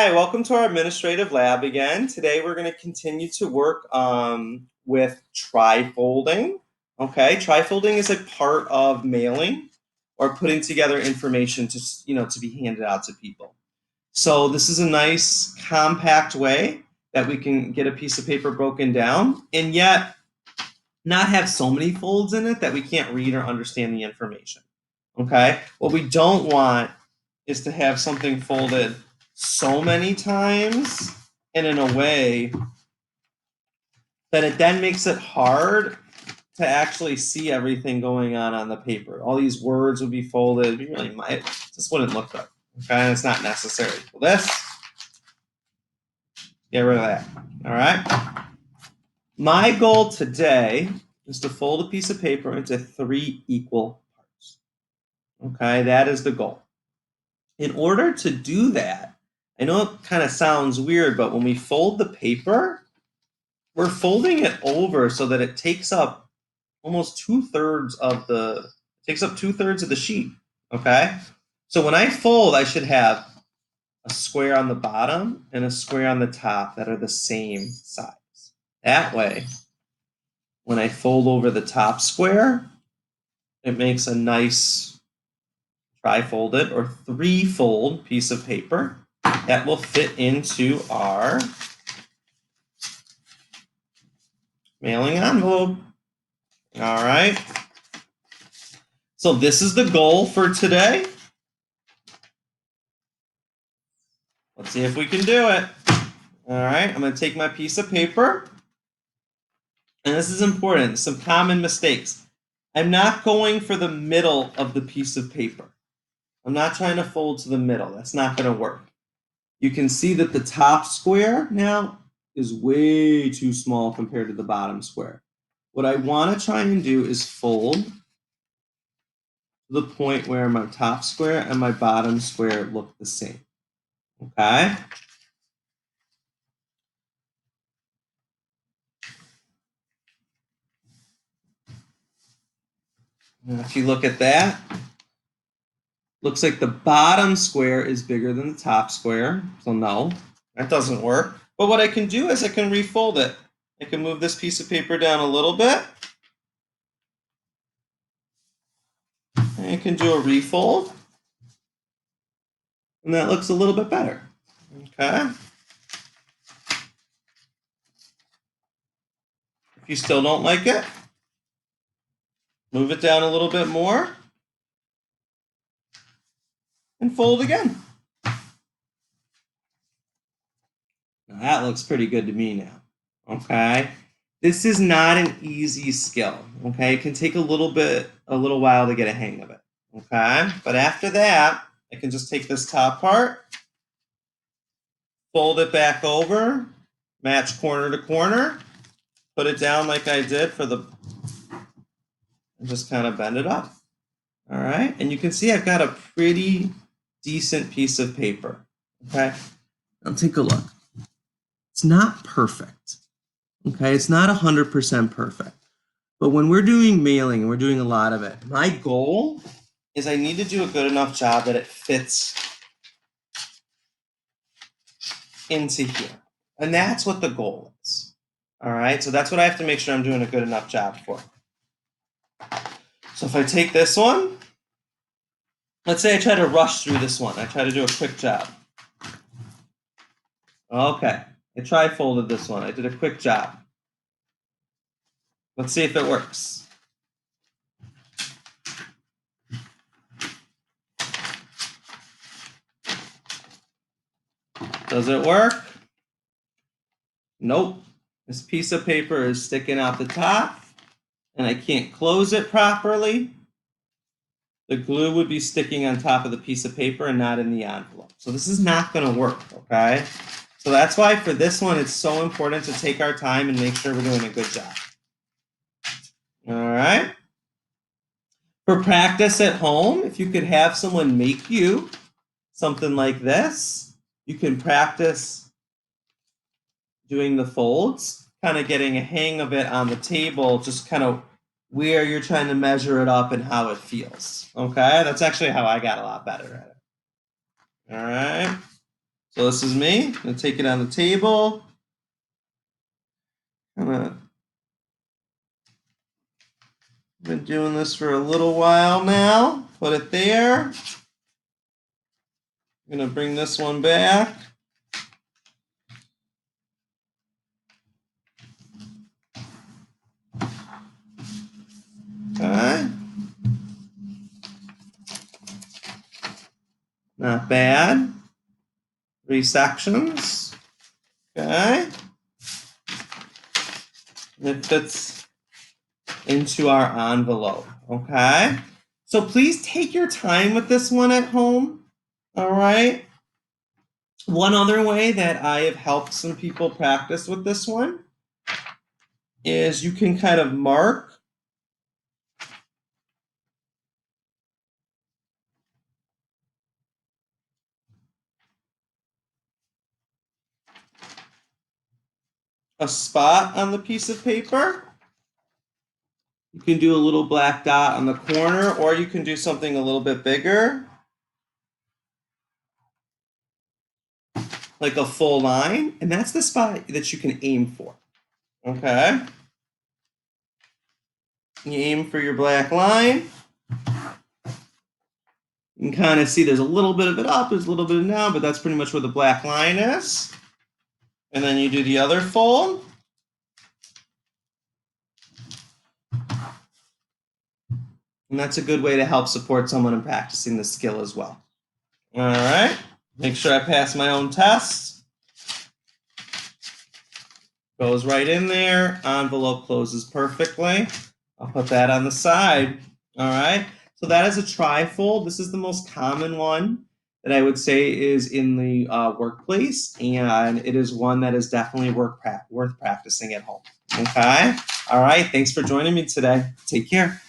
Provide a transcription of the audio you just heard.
Hi, welcome to our administrative lab again. Today we're going to continue to work with trifolding. Okay, trifolding is a part of mailing or putting together information to be handed out to people. So this is a nice compact way that we can get a piece of paper broken down and yet not have so many folds in it that we can't read or understand the information. Okay, what we don't want is to have something folded so many times and in a way that it then makes it hard to actually see everything going on the paper. All these words would be folded. You really might just wouldn't look good. Okay, and it's not necessary. For this, get rid of that. All right. My goal today is to fold a piece of paper into 3 equal parts. Okay, that is the goal. In order to do that, I know it kind of sounds weird, but when we fold the paper, we're folding it over so that it takes up almost 2/3 of the sheet. Okay, so when I fold, I should have a square on the bottom and a square on the top that are the same size. That way, when I fold over the top square, it makes a nice tri-folded or 3-fold piece of paper that will fit into our mailing envelope. All right. So this is the goal for today. Let's see if we can do it. All right, I'm going to take my piece of paper. And this is important, some common mistakes. I'm not going for the middle of the piece of paper. I'm not trying to fold to the middle. That's not going to work. You can see that the top square now is way too small compared to the bottom square. What I want to try and do is fold to the point where my top square and my bottom square look the same. Okay? Now if you look at that, looks like the bottom square is bigger than the top square. So no, that doesn't work. But what I can do is I can refold it. I can move this piece of paper down a little bit. And I can do a refold. And that looks a little bit better. Okay. If you still don't like it, move it down a little bit more. And fold again. Now that looks pretty good to me now. Okay. This is not an easy skill. Okay. It can take a little while to get a hang of it. Okay. But after that, I can just take this top part, fold it back over, match corner to corner, put it down like I did and just kind of bend it up. All right. And you can see I've got a pretty decent piece of paper. Okay. Now take a look. It's not perfect. Okay. It's not 100% perfect. But when we're doing mailing, and we're doing a lot of it, my goal is I need to do a good enough job that it fits into here. And that's what the goal is. All right. So that's what I have to make sure I'm doing a good enough job for. So if I take this one, let's say I try to rush through this one. I try to do a quick job. Okay. I tri-folded this one. I did a quick job. Let's see if it works. Does it work? Nope. This piece of paper is sticking out the top, and I can't close it properly. The glue would be sticking on top of the piece of paper and not in the envelope. So this is not going to work, okay? So that's why for this one, it's so important to take our time and make sure we're doing a good job. All right. For practice at home, if you could have someone make you something like this, you can practice doing the folds, kind of getting a hang of it on the table, just kind of where you're trying to measure it up and how it feels. Okay, that's actually how I got a lot better at it. All right. So this is me. I'm going to take it on the table. I've been doing this for a little while now. Put it there. I'm going to bring this one back. Okay. Not bad. 3 sections. Okay. It fits into our envelope. Okay. So please take your time with this one at home. All right. One other way that I have helped some people practice with this one is you can kind of mark a spot on the piece of paper. You can do a little black dot on the corner, or you can do something a little bit bigger, like a full line, and that's the spot that you can aim for. Okay? You aim for your black line. You can kind of see there's a little bit of it up, there's a little bit of down, but that's pretty much where the black line is. And then you do the other fold. And that's a good way to help support someone in practicing the skill as well. All right. Make sure I pass my own test. Goes right in there. Envelope closes perfectly. I'll put that on the side. All right. So that is a trifold. This is the most common one that I would say is in the workplace, and it is one that is definitely worth practicing at home. Okay. All right. Thanks for joining me today. Take care.